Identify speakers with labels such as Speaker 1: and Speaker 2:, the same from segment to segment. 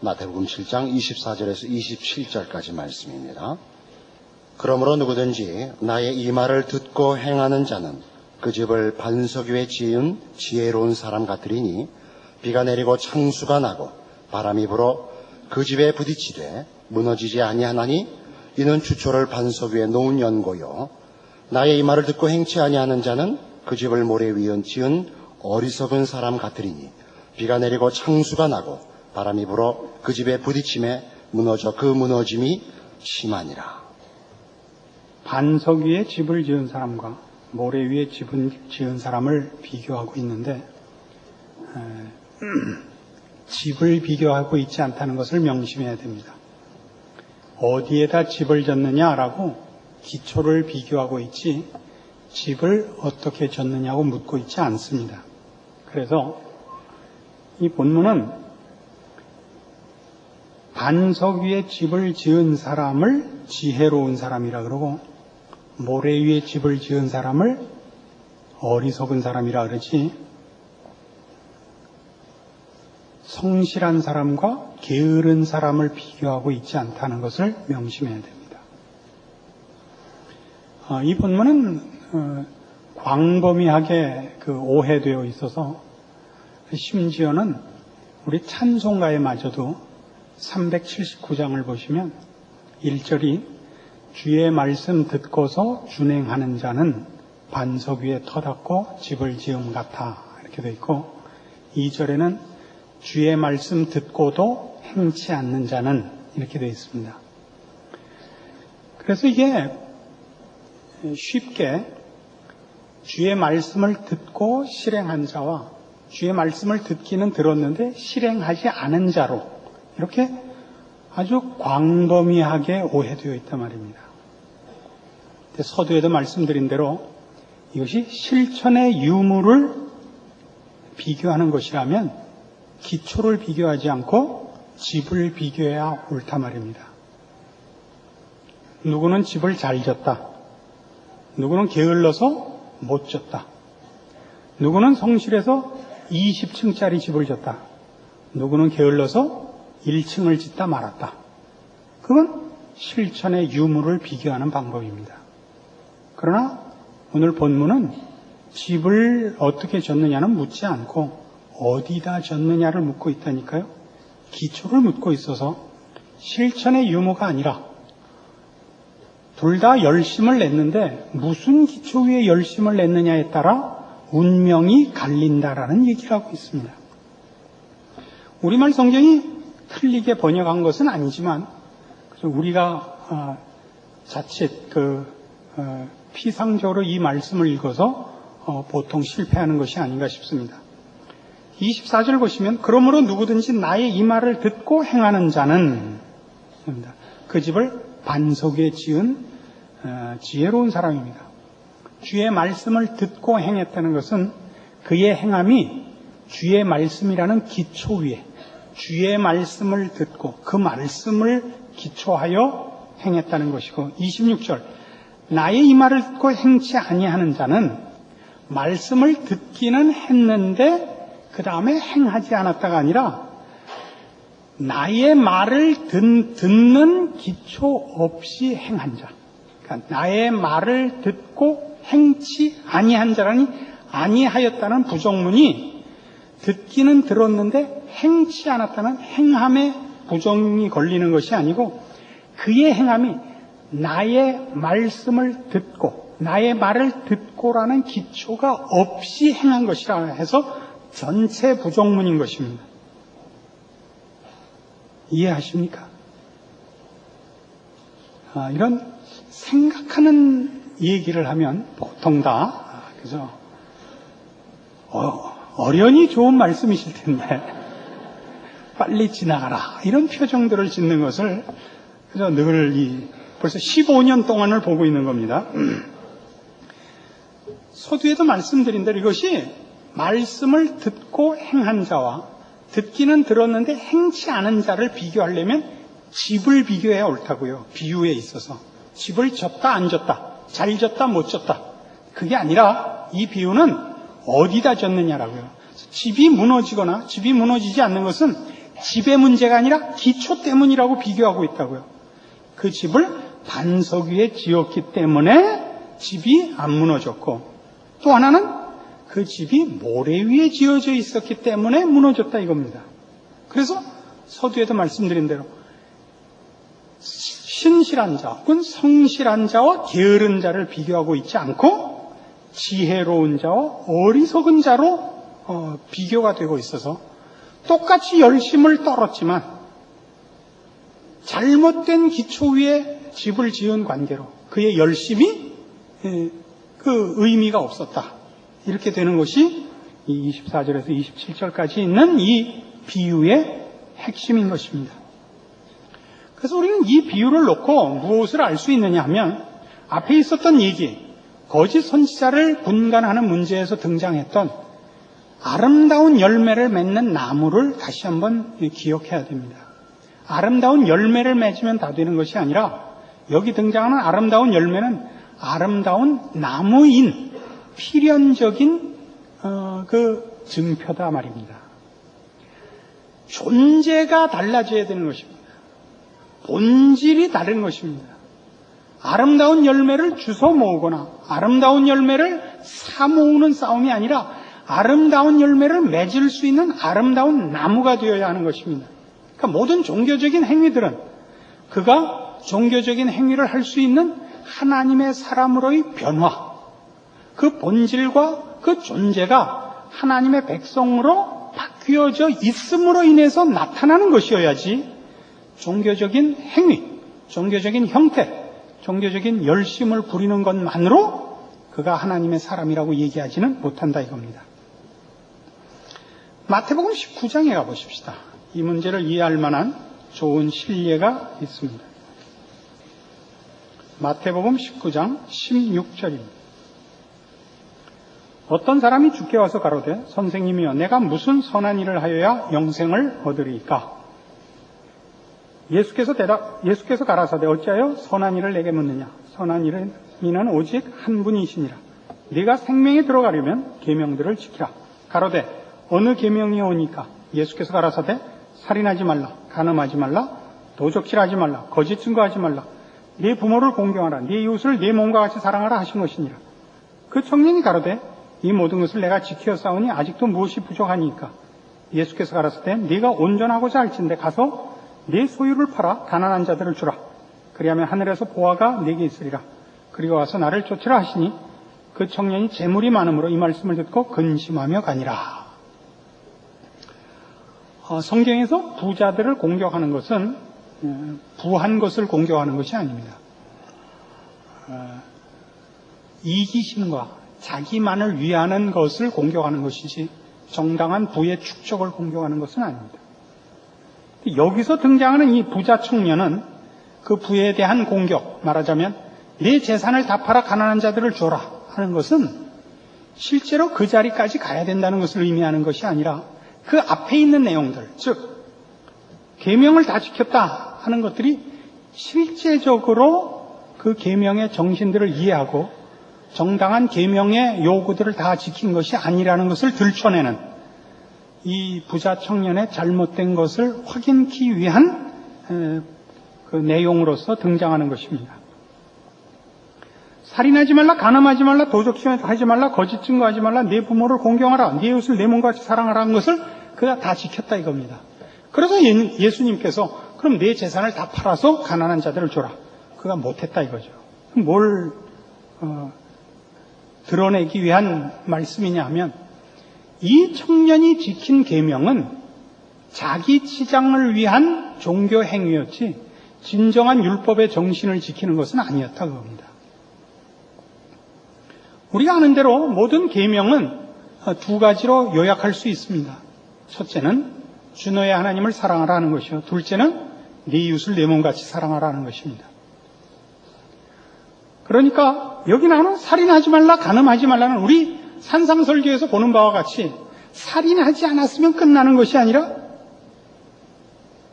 Speaker 1: 마태복음 7장 24절에서 27절까지 말씀입니다. 그러므로 누구든지 나의 이 말을 듣고 행하는 자는 그 집을 반석 위에 지은 지혜로운 사람 같으리니 비가 내리고 창수가 나고 바람이 불어 그 집에 부딪히되 무너지지 아니하나니 이는 주초를 반석 위에 놓은 연고요. 나의 이 말을 듣고 행치 아니하는 자는 그 집을 모래 위에 지은 어리석은 사람 같으리니 비가 내리고 창수가 나고 바람이 불어 그 집에 부딪힘에 무너져 그 무너짐이 심하니라.
Speaker 2: 반석 위에 집을 지은 사람과 모래 위에 집을 지은 사람을 비교하고 있는데 집을 비교하고 있지 않다는 것을 명심해야 됩니다. 어디에다 집을 졌느냐라고 기초를 비교하고 있지 집을 어떻게 졌느냐고 묻고 있지 않습니다. 그래서 이 본문은 반석 위에 집을 지은 사람을 지혜로운 사람이라 그러고 모래 위에 집을 지은 사람을 어리석은 사람이라 그러지 성실한 사람과 게으른 사람을 비교하고 있지 않다는 것을 명심해야 됩니다. 이 본문은 광범위하게 오해되어 있어서 심지어는 우리 찬송가에마저도 379장을 보시면 1절이 주의 말씀 듣고서 준행하는 자는 반석 위에 터닫고 집을 지음 같아 이렇게 되어 있고 2절에는 주의 말씀 듣고도 행치 않는 자는 이렇게 되어 있습니다. 그래서 이게 쉽게 주의 말씀을 듣고 실행한 자와 주의 말씀을 듣기는 들었는데 실행하지 않은 자로 이렇게 아주 광범위하게 오해되어 있단 말입니다. 서두에도 말씀드린 대로 이것이 실천의 유무를 비교하는 것이라면 기초를 비교하지 않고 집을 비교해야 옳단 말입니다. 누구는 집을 잘 졌다. 누구는 게을러서 못 졌다. 누구는 성실해서 20층짜리 집을 졌다. 누구는 게을러서 1층을 짓다 말았다. 그건 실천의 유무를 비교하는 방법입니다. 그러나 오늘 본문은 집을 어떻게 졌느냐는 묻지 않고 어디다 졌느냐를 묻고 있다니까요. 기초를 묻고 있어서 실천의 유무가 아니라 둘 다 열심을 냈는데 무슨 기초 위에 열심을 냈느냐에 따라 운명이 갈린다라는 얘기를 하고 있습니다. 우리말 성경이 틀리게 번역한 것은 아니지만 우리가 자칫 피상적으로 이 말씀을 읽어서 보통 실패하는 것이 아닌가 싶습니다. 24절 보시면 그러므로 누구든지 나의 이 말을 듣고 행하는 자는 그 집을 반석 위에 지은 지혜로운 사람입니다. 주의 말씀을 듣고 행했다는 것은 그의 행함이 주의 말씀이라는 기초 위에 주의 말씀을 듣고 그 말씀을 기초하여 행했다는 것이고 26절 나의 이 말을 듣고 행치 아니하는 자는 말씀을 듣기는 했는데 그 다음에 행하지 않았다가 아니라 나의 말을 듣는 기초 없이 행한 자. 그러니까 나의 말을 듣고 행치 아니한 자라니 아니하였다는 부정문이 듣기는 들었는데 행치 않았다는 행함에 부정이 걸리는 것이 아니고 그의 행함이 나의 말씀을 듣고 나의 말을 듣고라는 기초가 없이 행한 것이라 해서 전체 부정문인 것입니다. 이해하십니까? 이런 생각하는 얘기를 하면 보통 다 그죠? 어련히 좋은 말씀이실 텐데 빨리 지나가라 이런 표정들을 짓는 것을 그래서 늘 벌써 15년 동안을 보고 있는 겁니다. 서두에도 말씀드린 대로 이것이 말씀을 듣고 행한 자와 듣기는 들었는데 행치 않은 자를 비교하려면 집을 비교해야 옳다고요. 비유에 있어서 집을 졌다 안 졌다 잘 졌다 못 졌다 그게 아니라 이 비유는 어디다 졌느냐라고요. 집이 무너지거나 집이 무너지지 않는 것은 집의 문제가 아니라 기초 때문이라고 비교하고 있다고요. 그 집을 반석 위에 지었기 때문에 집이 안 무너졌고, 또 하나는 그 집이 모래 위에 지어져 있었기 때문에 무너졌다 이겁니다. 그래서 서두에도 말씀드린 대로 신실한 자 혹은 성실한 자와 게으른 자를 비교하고 있지 않고 지혜로운 자와 어리석은 자로 비교가 되고 있어서 똑같이 열심을 떨었지만 잘못된 기초 위에 집을 지은 관계로 그의 열심이 그 의미가 없었다. 이렇게 되는 것이 이 24절에서 27절까지 있는 이 비유의 핵심인 것입니다. 그래서 우리는 이 비유를 놓고 무엇을 알 수 있느냐 하면 앞에 있었던 얘기, 거짓 선지자를 분간하는 문제에서 등장했던 아름다운 열매를 맺는 나무를 다시 한번 기억해야 됩니다. 아름다운 열매를 맺으면 다 되는 것이 아니라 여기 등장하는 아름다운 열매는 아름다운 나무인 필연적인 그 증표다 말입니다. 존재가 달라져야 되는 것입니다. 본질이 다른 것입니다. 아름다운 열매를 주워 모으거나 아름다운 열매를 사 모으는 싸움이 아니라 아름다운 열매를 맺을 수 있는 아름다운 나무가 되어야 하는 것입니다. 그러니까 모든 종교적인 행위들은 그가 종교적인 행위를 할 수 있는 하나님의 사람으로의 변화, 그 본질과 그 존재가 하나님의 백성으로 바뀌어져 있음으로 인해서 나타나는 것이어야지 종교적인 행위, 종교적인 형태, 종교적인 열심을 부리는 것만으로 그가 하나님의 사람이라고 얘기하지는 못한다 이겁니다. 마태복음 19장에 가보십시다. 이 문제를 이해할 만한 좋은 실례가 있습니다. 마태복음 19장 16절입니다. 어떤 사람이 주께 와서 가로되 선생님이여 내가 무슨 선한 일을 하여야 영생을 얻으리이까? 예수께서 가라사대 어찌하여 선한 일을 내게 묻느냐? 선한 이는 오직 한 분이시니라. 네가 생명에 들어가려면 계명들을 지키라. 가로되 어느 계명이 오니까? 예수께서 가라사대 살인하지 말라, 간음하지 말라, 도적질하지 말라, 거짓 증거하지 말라, 네 부모를 공경하라, 네 이웃을 네 몸과 같이 사랑하라 하신 것이니라. 그 청년이 가로되 이 모든 것을 내가 지켜 싸우니 아직도 무엇이 부족하니까? 예수께서 가라사대 네가 온전하고자 할진대 가서 네 소유를 팔아 가난한 자들을 주라. 그리하면 하늘에서 보화가 네게 있으리라. 그리고 와서 나를 쫓으라 하시니 그 청년이 재물이 많으므로 이 말씀을 듣고 근심하며 가니라. 성경에서 부자들을 공격하는 것은 부한 것을 공격하는 것이 아닙니다. 이기심과 자기만을 위하는 것을 공격하는 것이지 정당한 부의 축적을 공격하는 것은 아닙니다. 여기서 등장하는 이 부자 청년은 그 부에 대한 공격, 말하자면 내 재산을 다 팔아 가난한 자들을 줘라 하는 것은 실제로 그 자리까지 가야 된다는 것을 의미하는 것이 아니라 그 앞에 있는 내용들, 즉 계명을 다 지켰다 하는 것들이 실제적으로 그 계명의 정신들을 이해하고 정당한 계명의 요구들을 다 지킨 것이 아니라는 것을 들춰내는 이 부자 청년의 잘못된 것을 확인하기 위한 그 내용으로서 등장하는 것입니다. 살인하지 말라, 간음하지 말라, 도적질하지 말라, 거짓 증거하지 말라, 네 부모를 공경하라, 네 이웃을 내 몸과 같이 사랑하라 하는 것을 그가 다 지켰다 이겁니다. 그래서 예수님께서 그럼 내 재산을 다 팔아서 가난한 자들을 줘라. 그가 못했다 이거죠. 뭘 드러내기 위한 말씀이냐 하면 이 청년이 지킨 계명은 자기 치장을 위한 종교 행위였지 진정한 율법의 정신을 지키는 것은 아니었다 그겁니다. 우리가 아는 대로 모든 계명은 두 가지로 요약할 수 있습니다. 첫째는 주 너의 하나님을 사랑하라 하는 것이요, 둘째는 네 이웃을 내 몸같이 사랑하라 하는 것입니다. 그러니까 여기 나오는 살인하지 말라, 간음하지 말라는 우리 산상설교에서 보는 바와 같이 살인하지 않았으면 끝나는 것이 아니라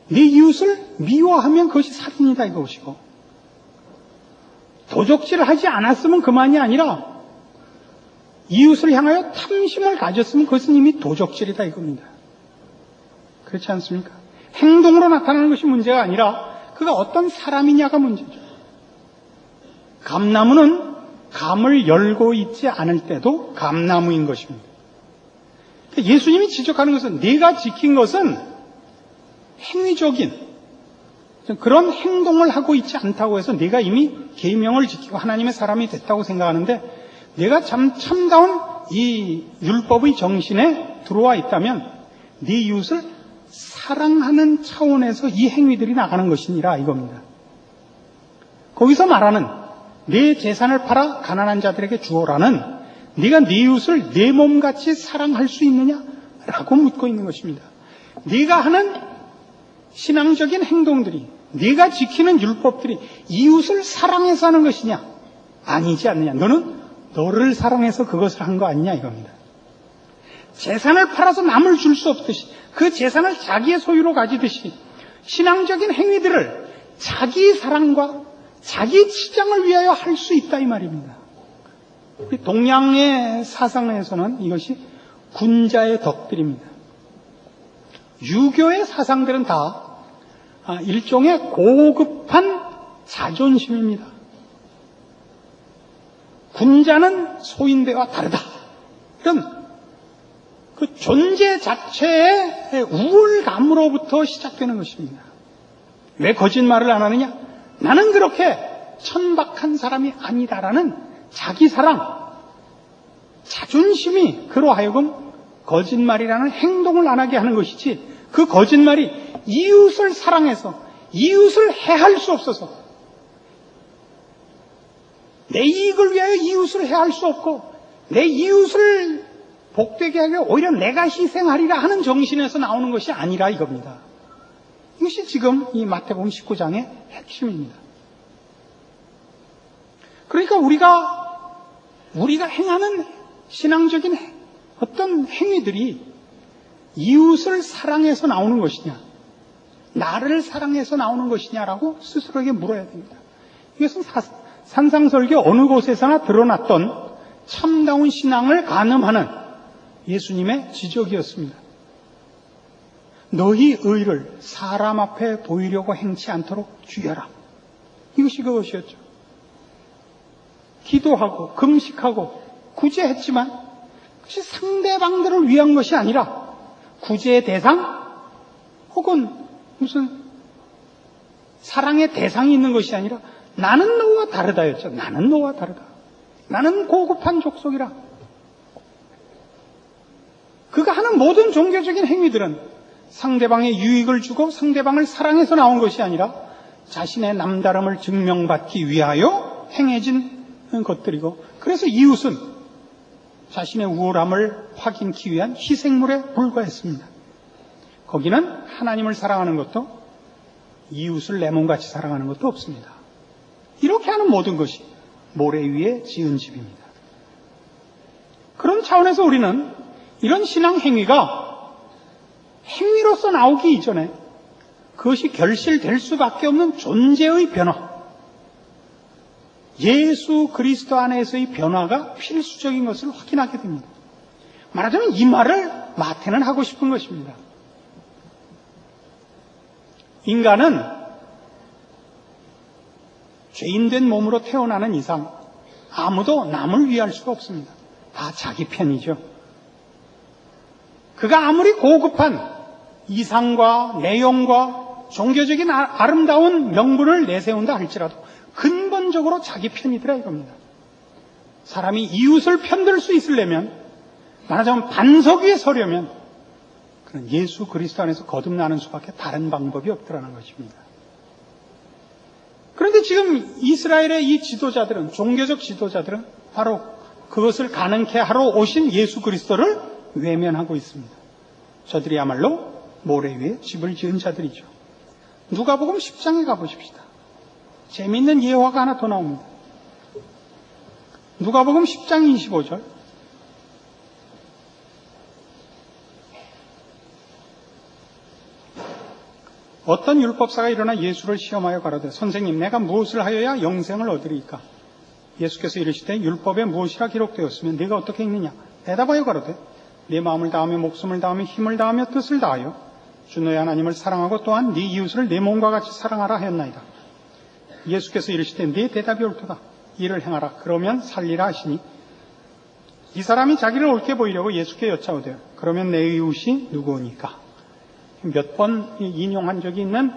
Speaker 2: 네 이웃을 미워하면 그것이 살인이다 이것이고, 도적질을 하지 않았으면 그만이 아니라 이웃을 향하여 탐심을 가졌으면 그것은 이미 도적질이다 이겁니다. 그렇지 않습니까? 행동으로 나타나는 것이 문제가 아니라 그가 어떤 사람이냐가 문제죠. 감나무는 감을 열고 있지 않을 때도 감나무인 것입니다. 예수님이 지적하는 것은 내가 지킨 것은 행위적인 그런 행동을 하고 있지 않다고 해서 내가 이미 계명을 지키고 하나님의 사람이 됐다고 생각하는데 내가 참다운 이 율법의 정신에 들어와 있다면 네 이웃을 사랑하는 차원에서 이 행위들이 나가는 것이니라 이겁니다. 거기서 말하는 내 재산을 팔아 가난한 자들에게 주어라는 네가 네 이웃을 내 몸같이 사랑할 수 있느냐라고 묻고 있는 것입니다. 네가 하는 신앙적인 행동들이 네가 지키는 율법들이 이웃을 사랑해서 하는 것이냐 아니지 않느냐. 너는 너를 사랑해서 그것을 한 거 아니냐 이겁니다. 재산을 팔아서 남을 줄 수 없듯이 그 재산을 자기의 소유로 가지듯이 신앙적인 행위들을 자기 사랑과 자기 치장을 위하여 할 수 있다 이 말입니다. 동양의 사상에서는 이것이 군자의 덕들입니다. 유교의 사상들은 다 일종의 고급한 자존심입니다. 군자는 소인배와 다르다. 이런 그 존재 자체의 우월감으로부터 시작되는 것입니다. 왜 거짓말을 안 하느냐? 나는 그렇게 천박한 사람이 아니다라는 자기 사랑, 자존심이 그로 하여금 거짓말이라는 행동을 안 하게 하는 것이지 그 거짓말이 이웃을 사랑해서 이웃을 해할 수 없어서 내 이익을 위하여 이웃을 해할 수 없고 내 이웃을 복되게 하기 위해 오히려 내가 희생하리라 하는 정신에서 나오는 것이 아니라 이겁니다. 이것이 지금 이 마태복음 19장의 핵심입니다. 그러니까 우리가 행하는 신앙적인 어떤 행위들이 이웃을 사랑해서 나오는 것이냐 나를 사랑해서 나오는 것이냐라고 스스로에게 물어야 됩니다. 이것은 산상설교 어느 곳에서나 드러났던 참다운 신앙을 가늠하는 예수님의 지적이었습니다. 너희 의를 사람 앞에 보이려고 행치 않도록 주여라. 이것이 그것이었죠. 기도하고 금식하고 구제했지만 그것이 상대방들을 위한 것이 아니라 구제의 대상 혹은 무슨 사랑의 대상이 있는 것이 아니라 나는 너와 다르다였죠. 나는 너와 다르다. 나는 고급한 족속이라. 그가 하는 모든 종교적인 행위들은 상대방의 유익을 주고 상대방을 사랑해서 나온 것이 아니라 자신의 남다름을 증명받기 위하여 행해진 것들이고 그래서 이웃은 자신의 우월함을 확인하기 위한 희생물에 불과했습니다. 거기는 하나님을 사랑하는 것도 이웃을 내 몸같이 사랑하는 것도 없습니다. 이렇게 하는 모든 것이 모래 위에 지은 집입니다. 그런 차원에서 우리는 이런 신앙 행위가 행위로서 나오기 이전에 그것이 결실될 수밖에 없는 존재의 변화, 예수 그리스도 안에서의 변화가 필수적인 것을 확인하게 됩니다. 말하자면 이 말을 마태는 하고 싶은 것입니다. 인간은 죄인된 몸으로 태어나는 이상 아무도 남을 위할 수가 없습니다. 다 자기 편이죠. 그가 아무리 고급한 이상과 내용과 종교적인 아름다운 명분을 내세운다 할지라도 근본적으로 자기 편이더라 이겁니다. 사람이 이웃을 편들 수 있으려면 말하자면 반석 위에 서려면 그런 예수 그리스도 안에서 거듭나는 수밖에 다른 방법이 없더라는 것입니다. 그런데 지금 이스라엘의 이 지도자들은 종교적 지도자들은 바로 그것을 가능케 하러 오신 예수 그리스도를 외면하고 있습니다. 저들이야말로 모래 위에 집을 지은 자들이죠. 누가복음 10장에 가보십시다. 재미있는 예화가 하나 더 나옵니다. 누가복음 10장 25절. 어떤 율법사가 일어나 예수를 시험하여 가로되 선생님 내가 무엇을 하여야 영생을 얻으리이까? 예수께서 이르시되 율법에 무엇이라 기록되었으면 네가 어떻게 읽느냐? 대답하여 가로되 내 마음을 다하며 목숨을 다하며 힘을 다하며 뜻을 다하여 주 너희 하나님을 사랑하고 또한 네 이웃을 내 몸과 같이 사랑하라 하였나이다. 예수께서 이르시되 네 대답이 옳도다. 이를 행하라. 그러면 살리라 하시니 이 사람이 자기를 옳게 보이려고 예수께 여짜오되 그러면 내 이웃이 누구오니까? 몇 번 인용한 적이 있는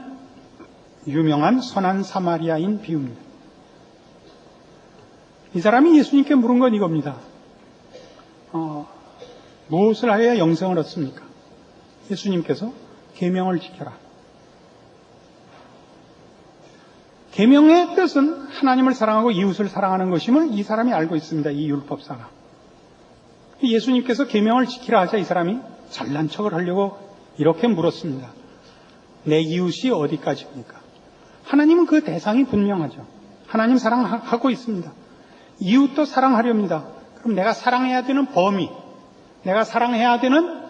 Speaker 2: 유명한 선한 사마리아인 비유입니다. 이 사람이 예수님께 물은 건 이겁니다. 무엇을 하여야 영생을 얻습니까? 예수님께서 계명을 지켜라. 계명의 뜻은 하나님을 사랑하고 이웃을 사랑하는 것임을 이 사람이 알고 있습니다. 이 율법사가. 예수님께서 계명을 지키라 하자 이 사람이 잘난 척을 하려고 이렇게 물었습니다. 내 이웃이 어디까지입니까? 하나님은 그 대상이 분명하죠. 하나님 사랑하고 있습니다. 이웃도 사랑하렵니다. 그럼 내가 사랑해야 되는 범위, 내가 사랑해야 되는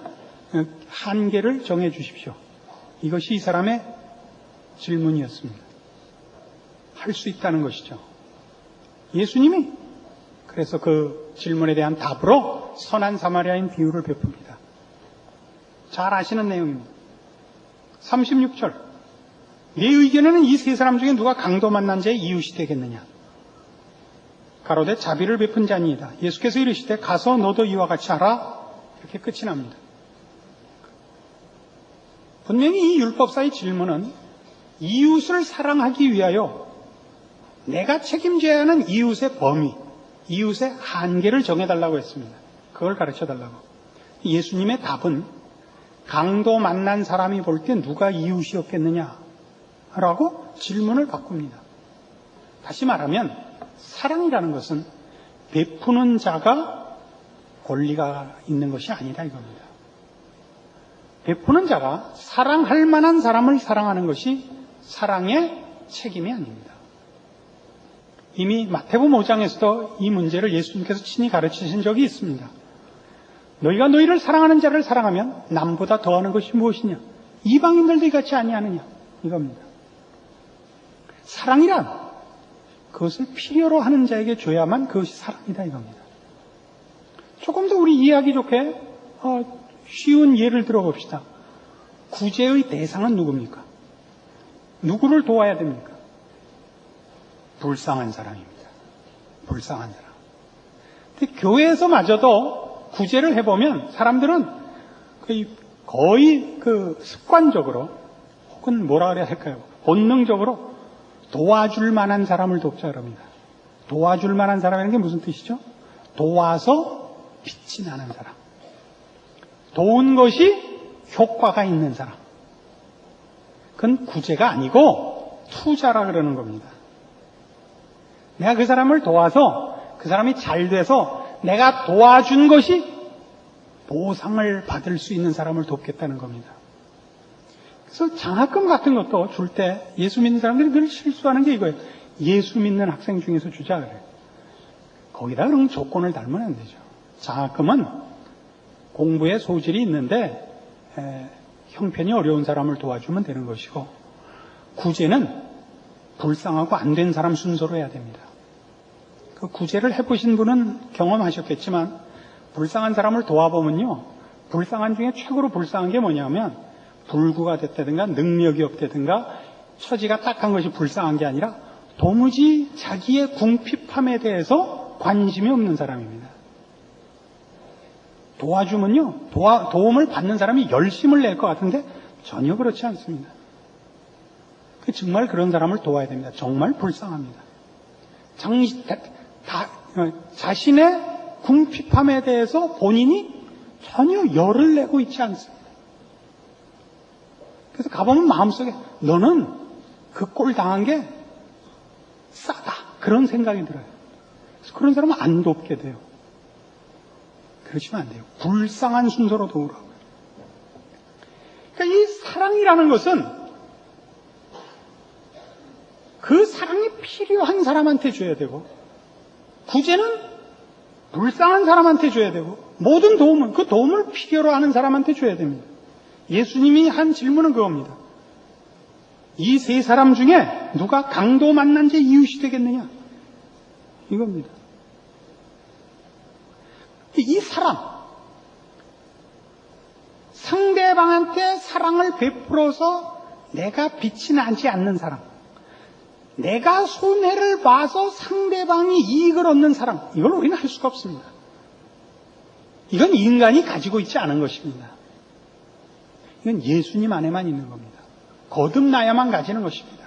Speaker 2: 한계를 정해 주십시오. 이것이 이 사람의 질문이었습니다. 할 수 있다는 것이죠. 예수님이 그래서 그 질문에 대한 답으로 선한 사마리아인 비유를 베풉니다. 잘 아시는 내용입니다. 36절. 네 의견에는 이 세 사람 중에 누가 강도 만난 자의 이웃이 되겠느냐? 가로되 자비를 베푼 자니이다. 예수께서 이르시되 가서 너도 이와 같이 하라. 이렇게 끝이 납니다. 분명히 이 율법사의 질문은 이웃을 사랑하기 위하여 내가 책임져야 하는 이웃의 범위, 이웃의 한계를 정해달라고 했습니다. 그걸 가르쳐달라고. 예수님의 답은 강도 만난 사람이 볼 때 누가 이웃이었겠느냐라고 질문을 바꿉니다. 다시 말하면 사랑이라는 것은 베푸는 자가 권리가 있는 것이 아니다 이겁니다. 베푸는 자가 사랑할 만한 사람을 사랑하는 것이 사랑의 책임이 아닙니다. 이미 마태복음 5장에서도 이 문제를 예수님께서 친히 가르치신 적이 있습니다. 너희가 너희를 사랑하는 자를 사랑하면 남보다 더하는 것이 무엇이냐? 이방인들도 이같이 아니하느냐? 이겁니다. 사랑이란 그것을 필요로 하는 자에게 줘야만 그것이 사랑이다 이겁니다. 조금 더 우리 이해하기 좋게 쉬운 예를 들어봅시다. 구제의 대상은 누굽니까? 누구를 도와야 됩니까? 불쌍한 사람입니다. 불쌍한 사람. 근데 교회에서마저도 구제를 해보면 사람들은 거의 습관적으로 혹은 뭐라 그래야 할까요? 본능적으로 도와줄 만한 사람을 돕자 그럽니다. 도와줄 만한 사람이라는 게 무슨 뜻이죠? 도와서 빛이 나는 사람. 도운 것이 효과가 있는 사람. 그건 구제가 아니고 투자라 그러는 겁니다. 내가 그 사람을 도와서 그 사람이 잘 돼서 내가 도와준 것이 보상을 받을 수 있는 사람을 돕겠다는 겁니다. 그래서 장학금 같은 것도 줄 때 예수 믿는 사람들이 늘 실수하는 게 이거예요. 예수 믿는 학생 중에서 주자 그래요. 거기다 그런 조건을 달면 안 되죠. 장학금은 공부에 소질이 있는데 형편이 어려운 사람을 도와주면 되는 것이고, 구제는 불쌍하고 안 된 사람 순서로 해야 됩니다. 그 구제를 해보신 분은 경험하셨겠지만 불쌍한 사람을 도와보면요, 불쌍한 중에 최고로 불쌍한 게 뭐냐면 불구가 됐다든가 능력이 없다든가 처지가 딱한 것이 불쌍한 게 아니라 도무지 자기의 궁핍함에 대해서 관심이 없는 사람입니다. 도와주면요, 도움을 받는 사람이 열심을 낼 것 같은데 전혀 그렇지 않습니다. 정말 그런 사람을 도와야 됩니다. 정말 불쌍합니다. 자신의 궁핍함에 대해서 본인이 전혀 열을 내고 있지 않습니다. 그래서 가보면 마음속에 너는 그 꼴 당한 게 싸다, 그런 생각이 들어요. 그래서 그런 사람은 안 돕게 돼요. 그러시면 안 돼요. 불쌍한 순서로 도우라고요. 그러니까 이 사랑이라는 것은 그 사랑이 필요한 사람한테 줘야 되고, 구제는 불쌍한 사람한테 줘야 되고, 모든 도움은 그 도움을 필요로 하는 사람한테 줘야 됩니다. 예수님이 한 질문은 그겁니다. 이 세 사람 중에 누가 강도 만난 제 이웃이 되겠느냐? 이겁니다. 이 사람, 상대 상대방한테 사랑을 베풀어서 내가 빛이 나지 않는 사람, 내가 손해를 봐서 상대방이 이익을 얻는 사람, 이걸 우리는 할 수가 없습니다. 이건 인간이 가지고 있지 않은 것입니다. 이건 예수님 안에만 있는 겁니다. 거듭나야만 가지는 것입니다.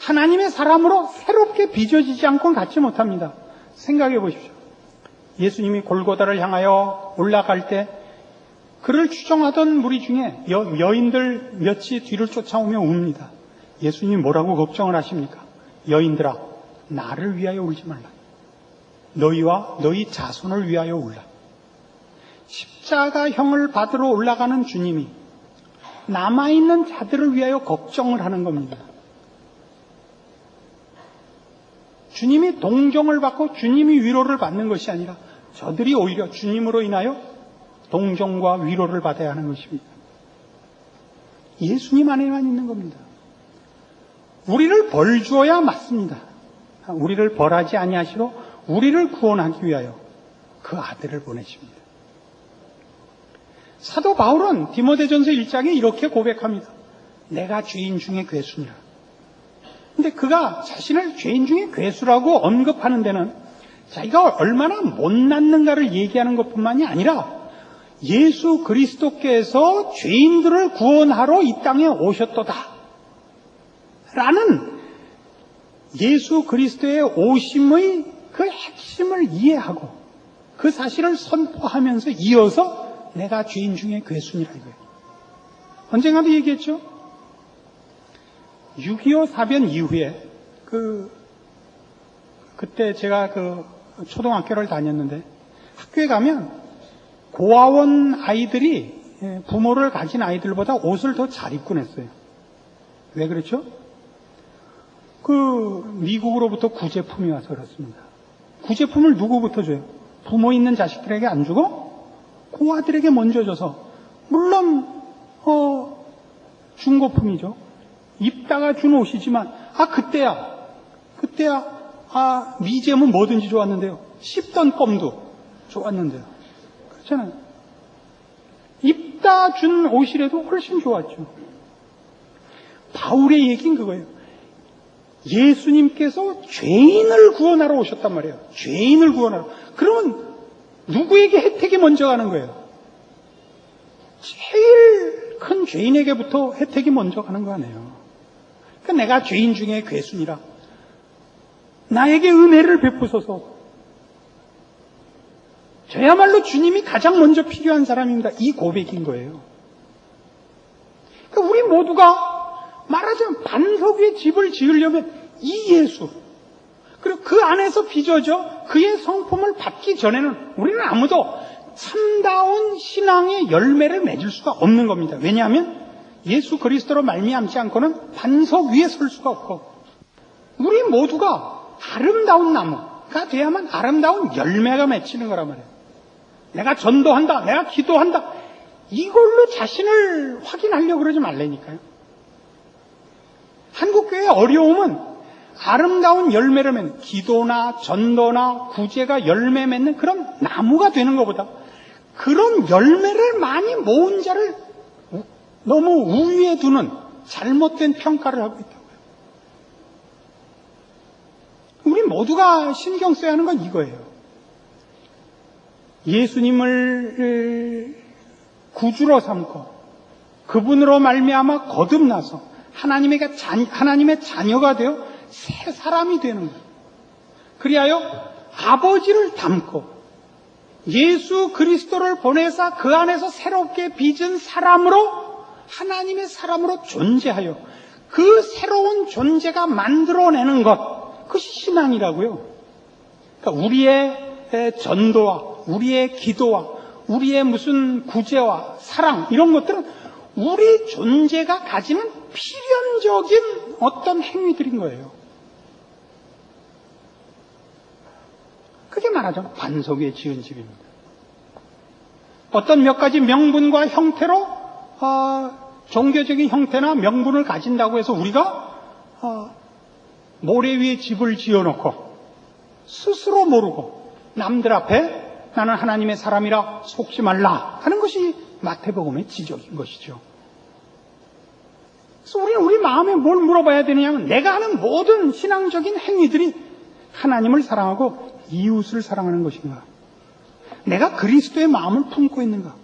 Speaker 2: 하나님의 사람으로 새롭게 빚어지지 않고는 갖지 못합니다. 생각해 보십시오. 예수님이 골고다를 향하여 올라갈 때 그를 추종하던 무리 중에 여인들 몇이 뒤를 쫓아오며 웁니다. 예수님이 뭐라고 걱정을 하십니까? 여인들아, 나를 위하여 울지 말라. 너희와 너희 자손을 위하여 울라. 십자가형을 받으러 올라가는 주님이 남아있는 자들을 위하여 걱정을 하는 겁니다. 주님이 동정을 받고 주님이 위로를 받는 것이 아니라 저들이 오히려 주님으로 인하여 동정과 위로를 받아야 하는 것입니다. 예수님 안에만 있는 겁니다. 우리를 벌 주어야 맞습니다. 우리를 벌하지 아니하시고 우리를 구원하기 위하여 그 아들을 보내십니다. 사도 바울은 디모데전서 1장에 이렇게 고백합니다. 내가 죄인 중에 괴수니라. 근데 그가 자신을 죄인 중에 괴수라고 언급하는 데는 자기가 얼마나 못났는가를 얘기하는 것뿐만이 아니라 예수 그리스도께서 죄인들을 구원하러 이 땅에 오셨도다 라는 예수 그리스도의 오심의 그 핵심을 이해하고 그 사실을 선포하면서 이어서 내가 죄인 중에 괴수니라 이거예요. 언젠가도 얘기했죠. 6.25 사변 이후에 그때 제가 초등학교를 다녔는데 학교에 가면 고아원 아이들이 부모를 가진 아이들보다 옷을 더 잘 입곤 했어요. 왜 그렇죠? 미국으로부터 구제품이 와서 그렇습니다. 구제품을 누구부터 줘요? 부모 있는 자식들에게 안 주고 고아들에게 먼저 줘서, 물론 중고품이죠. 입다가 준 옷이지만 그때야 미제면 뭐든지 좋았는데요. 씹던 껌도 좋았는데요. 그렇잖아요. 입다 준 옷이라도 훨씬 좋았죠. 바울의 얘기는 그거예요. 예수님께서 죄인을 구원하러 오셨단 말이에요. 죄인을 구원하러. 그러면 누구에게 혜택이 먼저 가는 거예요? 제일 큰 죄인에게부터 혜택이 먼저 가는 거 아니에요. 그러니까 내가 죄인 중에 괴수니라. 나에게 은혜를 베푸소서. 저야말로 주님이 가장 먼저 필요한 사람입니다. 이 고백인 거예요. 그러니까 우리 모두가 말하자면 반석 위에 집을 지으려면 이 예수, 그리고 그 안에서 빚어져 그의 성품을 받기 전에는 우리는 아무도 참다운 신앙의 열매를 맺을 수가 없는 겁니다. 왜냐하면 예수 그리스도로 말미암지 않고는 반석 위에 설 수가 없고, 우리 모두가 아름다운 나무가 돼야만 아름다운 열매가 맺히는 거란 말이에요. 내가 전도한다, 내가 기도한다, 이걸로 자신을 확인하려고 그러지 말라니까요. 한국교회의 어려움은 아름다운 열매를 맺는, 기도나 전도나 구제가 열매 맺는 그런 나무가 되는 것보다 그런 열매를 많이 모은 자를 너무 우위에 두는 잘못된 평가를 하고 있다고요. 우리 모두가 신경 써야 하는 건 이거예요. 예수님을 구주로 삼고 그분으로 말미암아 거듭나서 하나님의 자녀가 되어 새 사람이 되는 거예요. 그리하여 아버지를 닮고 예수 그리스도를 보내사 그 안에서 새롭게 빚은 사람으로, 하나님의 사람으로 존재하여 그 새로운 존재가 만들어내는 것, 그것이 신앙이라고요. 그러니까 우리의 전도와 우리의 기도와 우리의 무슨 구제와 사랑, 이런 것들은 우리 존재가 가지는 필연적인 어떤 행위들인 거예요. 그게 말하자면 반석 위에 지은 집입니다. 어떤 몇 가지 명분과 형태로 종교적인 형태나 명분을 가진다고 해서 우리가 모래 위에 집을 지어놓고 스스로 모르고 남들 앞에 나는 하나님의 사람이라 속지 말라 하는 것이 마태복음의 지적인 것이죠. 그래서 우리는 우리 마음에 뭘 물어봐야 되냐면 내가 하는 모든 신앙적인 행위들이 하나님을 사랑하고 이웃을 사랑하는 것인가? 내가 그리스도의 마음을 품고 있는가?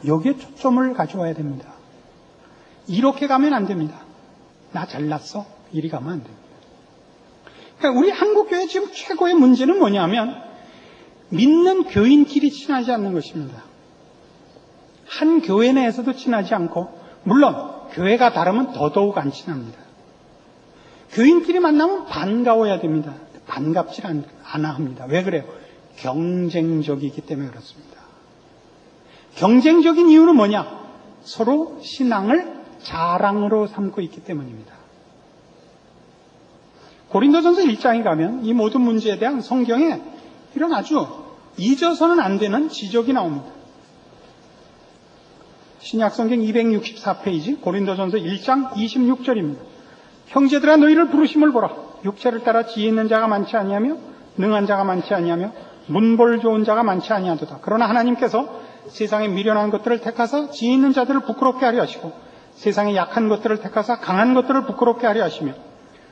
Speaker 2: 여기에 초점을 가져와야 됩니다. 이렇게 가면 안 됩니다. 나 잘났어? 이리 가면 안 됩니다. 그러니까 우리 한국교회 지금 최고의 문제는 뭐냐면 믿는 교인끼리 친하지 않는 것입니다. 한 교회 내에서도 친하지 않고 물론 교회가 다르면 더더욱 안 친합니다. 교인끼리 만나면 반가워야 됩니다. 반갑지 않아 합니다. 왜 그래요? 경쟁적이기 때문에 그렇습니다. 경쟁적인 이유는 뭐냐? 서로 신앙을 자랑으로 삼고 있기 때문입니다. 고린도전서 1장에 가면 이 모든 문제에 대한 성경에 이런 아주 잊어서는 안 되는 지적이 나옵니다. 신약성경 264페이지 고린도전서 1장 26절입니다. 형제들아 너희를 부르심을 보라. 육체를 따라 지혜 있는 자가 많지 아니하며 능한 자가 많지 아니하며 문벌 좋은 자가 많지 아니하도다. 그러나 하나님께서 세상의 미련한 것들을 택하사 지혜 있는 자들을 부끄럽게 하려 하시고 세상의 약한 것들을 택하사 강한 것들을 부끄럽게 하려 하시며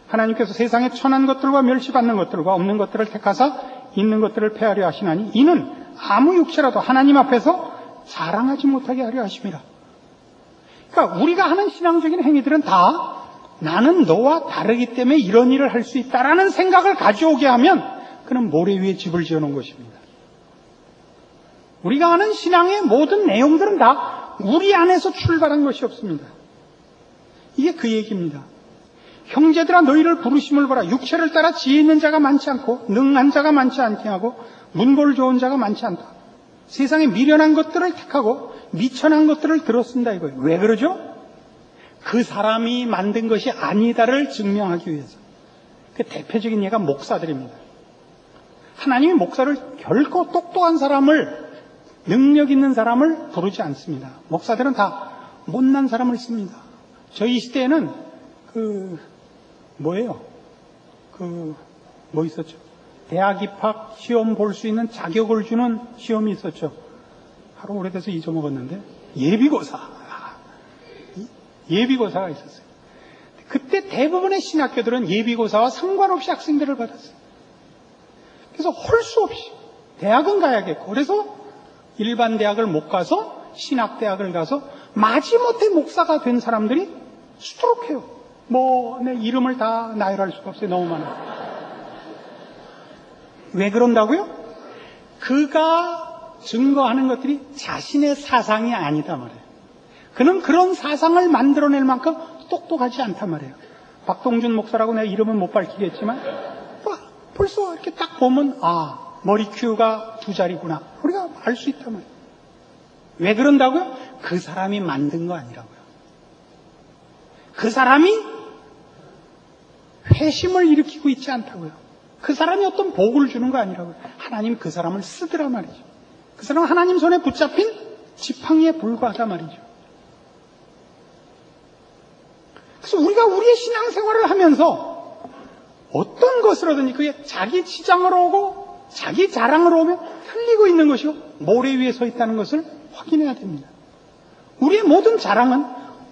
Speaker 2: 하나님께서 세상의 천한 것들과 멸시받는 것들과 없는 것들을 택하사 있는 것들을 폐하려 하시나니 이는 아무 육체라도 하나님 앞에서 자랑하지 못하게 하려 하심이라. 그러니까 우리가 하는 신앙적인 행위들은 다 나는 너와 다르기 때문에 이런 일을 할 수 있다라는 생각을 가져오게 하면 그는 모래 위에 집을 지어놓은 것입니다. 우리가 하는 신앙의 모든 내용들은 다 우리 안에서 출발한 것이 없습니다. 이게 그 얘기입니다. 형제들아 너희를 부르심을 보라. 육체를 따라 지혜 있는 자가 많지 않고 능한 자가 많지 않게 하고 문벌 좋은 자가 많지 않다. 세상에 미련한 것들을 택하고 미천한 것들을 들어쓴다 이거예요. 왜 그러죠? 그 사람이 만든 것이 아니다를 증명하기 위해서. 그 대표적인 예가 목사들입니다. 하나님이 목사를 결코 똑똑한 사람을 능력 있는 사람을 부르지 않습니다. 목사들은 다 못난 사람을 씁니다. 저희 시대에는 뭐 있었죠? 대학 입학 시험 볼 수 있는 자격을 주는 시험이 있었죠. 하루 오래돼서 잊어먹었는데 예비고사가 있었어요. 그때 대부분의 신학교들은 예비고사와 상관없이 학생들을 받았어요. 그래서 할 수 없이 대학은 가야겠고 그래서 일반 대학을 못 가서 신학대학을 가서 마지못해 목사가 된 사람들이 수두룩해요. 내 이름을 다 나열할 수가 없어요. 너무 많아요. 왜 그런다고요? 그가 증거하는 것들이 자신의 사상이 아니다 말이에요. 그는 그런 사상을 만들어낼 만큼 똑똑하지 않단 말이에요. 박동준 목사라고 내가 이름은 못 밝히겠지만 벌써 이렇게 딱 보면 머리 큐가 2자리구나. 우리가 알 수 있단 말이에요. 왜 그런다고요? 그 사람이 만든 거 아니라고요. 그 사람이 회심을 일으키고 있지 않다고요. 그 사람이 어떤 복을 주는 거 아니라고요. 하나님 그 사람을 쓰더라 말이죠. 그 사람은 하나님 손에 붙잡힌 지팡이에 불과하다 말이죠. 그래서 우리가 우리의 신앙생활을 하면서 어떤 것을 하든지 그게 자기 치장으로 오고 자기 자랑으로 오면 틀리고 있는 것이고 모래 위에 서 있다는 것을 확인해야 됩니다. 우리의 모든 자랑은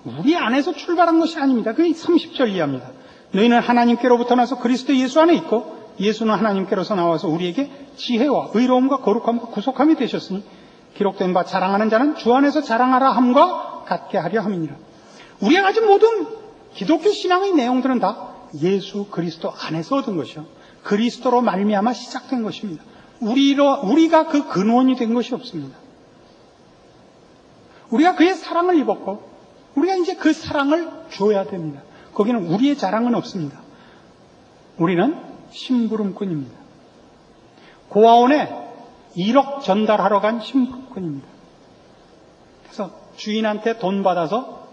Speaker 2: 우리 안에서 출발한 것이 아닙니다. 그게 30절 이하입니다. 너희는 하나님께로부터 나서 그리스도 예수 안에 있고 예수는 하나님께로서 나와서 우리에게 지혜와 의로움과 거룩함과 구속함이 되셨으니 기록된 바 자랑하는 자는 주 안에서 자랑하라 함과 같게 하려 함이니라. 우리가 가진 모든 기독교 신앙의 내용들은 다 예수 그리스도 안에서 얻은 것이요. 그리스도로 말미암아 시작된 것입니다. 우리가 그 근원이 된 것이 없습니다. 우리가 그의 사랑을 입었고 우리가 이제 그 사랑을 줘야 됩니다. 거기는 우리의 자랑은 없습니다. 우리는 심부름꾼입니다. 고아원에 1억 전달하러 간 심부름꾼입니다. 그래서 주인한테 돈 받아서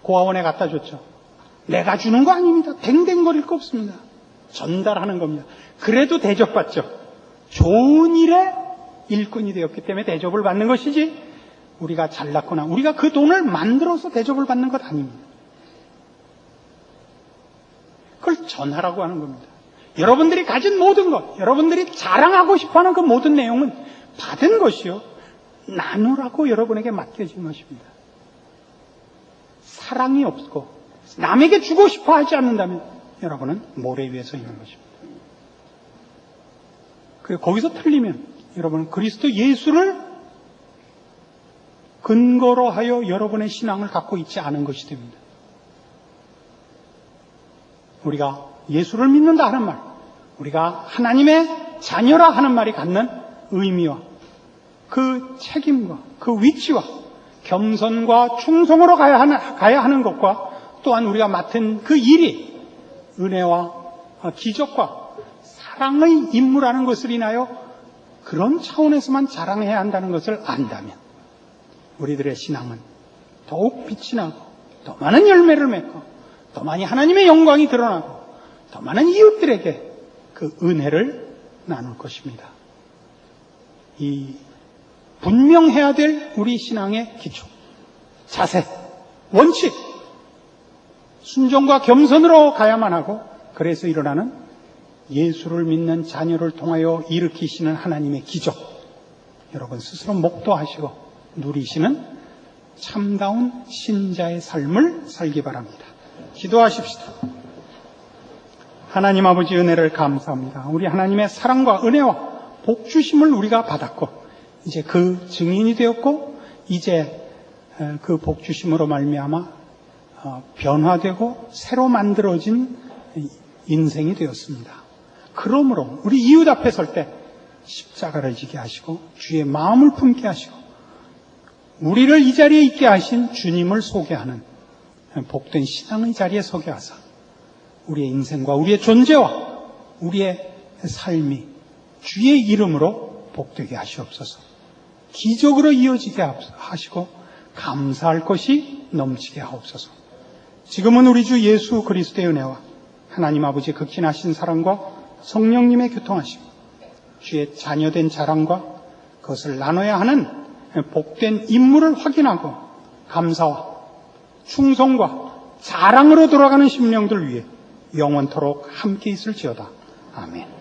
Speaker 2: 고아원에 갖다 줬죠. 내가 주는 거 아닙니다. 댕댕거릴 거 없습니다. 전달하는 겁니다. 그래도 대접받죠. 좋은 일에 일꾼이 되었기 때문에 대접을 받는 것이지 우리가 잘났거나 우리가 그 돈을 만들어서 대접을 받는 것 아닙니다. 그걸 전하라고 하는 겁니다. 여러분들이 가진 모든 것, 여러분들이 자랑하고 싶어하는 그 모든 내용은 받은 것이요. 나누라고 여러분에게 맡겨진 것입니다. 사랑이 없고 남에게 주고 싶어 하지 않는다면 여러분은 모래 위에 서 있는 것입니다. 거기서 틀리면 여러분은 그리스도 예수를 근거로 하여 여러분의 신앙을 갖고 있지 않은 것이 됩니다. 우리가 예수를 믿는다 하는 말, 우리가 하나님의 자녀라 하는 말이 갖는 의미와 그 책임과 그 위치와 겸손과 충성으로 가야 하는 것과 또한 우리가 맡은 그 일이 은혜와 기적과 사랑의 임무라는 것을 인하여 그런 차원에서만 자랑해야 한다는 것을 안다면 우리들의 신앙은 더욱 빛이 나고 더 많은 열매를 맺고 더 많이 하나님의 영광이 드러나고 더 많은 이웃들에게 그 은혜를 나눌 것입니다. 이 분명해야 될 우리 신앙의 기초, 자세, 원칙, 순종과 겸손으로 가야만 하고 그래서 일어나는 예수를 믿는 자녀를 통하여 일으키시는 하나님의 기적, 여러분 스스로 목도하시고 누리시는 참다운 신자의 삶을 살기 바랍니다. 기도하십시다. 하나님 아버지 은혜를 감사합니다. 우리 하나님의 사랑과 은혜와 복주심을 우리가 받았고 이제 그 증인이 되었고 이제 그 복주심으로 말미암아 변화되고 새로 만들어진 인생이 되었습니다. 그러므로 우리 이웃 앞에 설 때 십자가를 지게 하시고 주의 마음을 품게 하시고 우리를 이 자리에 있게 하신 주님을 소개하는 복된 신앙의 자리에 서게 하사 우리의 인생과 우리의 존재와 우리의 삶이 주의 이름으로 복되게 하시옵소서. 기적으로 이어지게 하시고 감사할 것이 넘치게 하옵소서. 지금은 우리 주 예수 그리스도의 은혜와 하나님 아버지의 극진하신 사랑과 성령님의 교통하심, 주의 자녀된 자랑과 그것을 나눠야 하는 복된 임무를 확인하고 감사와 충성과 자랑으로 돌아가는 심령들 위해 영원토록 함께 있을지어다. 아멘.